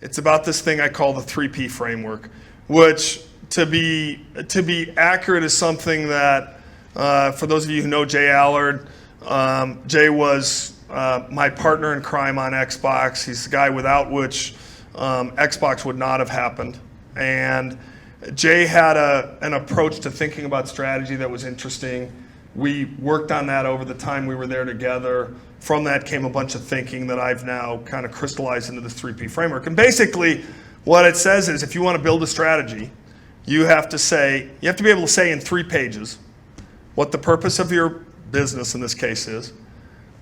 It's about this thing I call the 3P framework, which to be accurate is something that, for those of you who know Jay Allard, Jay was my partner in crime on Xbox. He's the guy without which Xbox would not have happened. And Jay had an approach to thinking about strategy that was interesting. We worked on that over the time we were there together. From that came a bunch of thinking that I've now kind of crystallized into this 3P framework. And basically, what it says is if you want to build a strategy, you have to be able to say in 3 pages what the purpose of your business in this case is,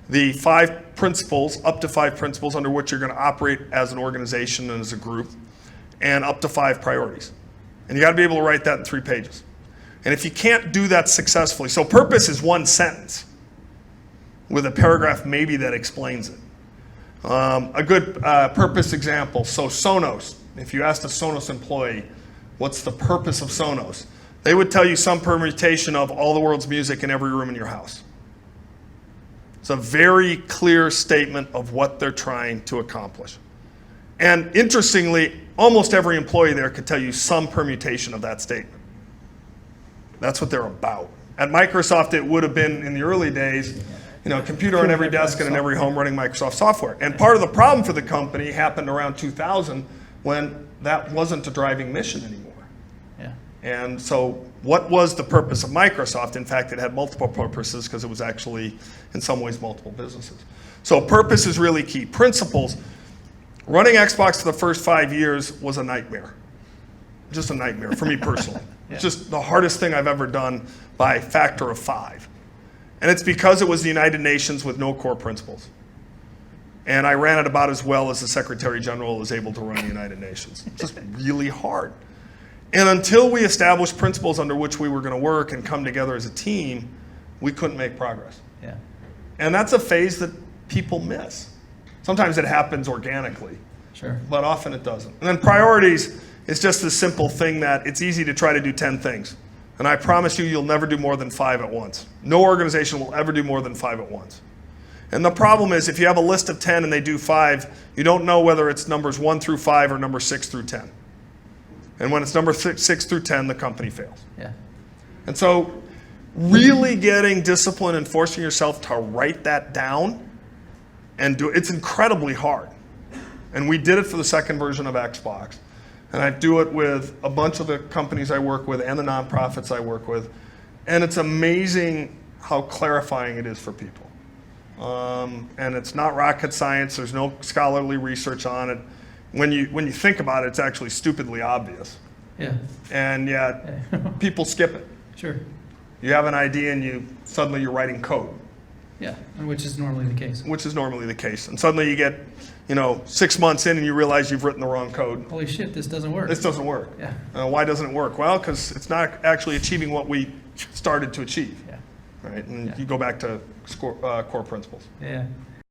the 5 principles, up to 5 principles under which you're going to operate as an organization and as a group, and up to 5 priorities. And you got to be able to write that in 3 pages. And if you can't do that successfully, so purpose is 1 sentence with a paragraph maybe that explains it. A good purpose example, so Sonos, if you asked a Sonos employee, what's the purpose of Sonos? They would tell you some permutation of all the world's music in every room in your house. It's a very clear statement of what they're trying to accomplish. And interestingly, almost every employee there could tell you some permutation of that statement. That's what they're about. At Microsoft, it would have been, in the early days, a computer on every desk and in every home running Microsoft software. And part of the problem for the company happened around 2000 when that wasn't a driving mission anymore. Yeah. And so what was the purpose of Microsoft? In fact, it had multiple purposes because it was actually, in some ways, multiple businesses. So purpose is really key. Principles. Running Xbox for the first 5 years was a nightmare. Just a nightmare for me personally. Yeah. It's just the hardest thing I've ever done by factor of 5. And it's because it was the United Nations with no core principles. And I ran it about as well as the Secretary General is able to run the United Nations. It's just really hard. And until we established principles under which we were going to work and come together as a team, we couldn't make progress. Yeah. And that's a phase that people miss. Sometimes it happens organically, Sure. but often it doesn't. And then priorities is just this simple thing that it's easy to try to do 10 things. And I promise you, you'll never do more than 5 at once. No organization will ever do more than 5 at once. And the problem is if you have a list of 10 and they do 5, you don't know whether it's numbers 1 through 5 or number 6 through 10. And when it's number 6 through 10, the company fails. Yeah. And so really getting discipline and forcing yourself to write that down and do it's incredibly hard. And we did it for the second version of Xbox. And I do it with a bunch of the companies I work with and the nonprofits I work with. And it's amazing how clarifying it is for people. And it's not rocket science. There's no scholarly research on it. When you think about it, it's actually stupidly obvious. Yeah. And yet people skip it. Sure. You have an idea and suddenly you're writing code. Yeah, and which is normally the case. Which is normally the case. And suddenly you get 6 months in and you realize you've written the wrong code. Holy shit, this doesn't work. This doesn't work. Yeah. Why doesn't it work? Well, because it's not actually achieving what we started to achieve. Yeah. Right? And Yeah. you go back to core principles. Yeah.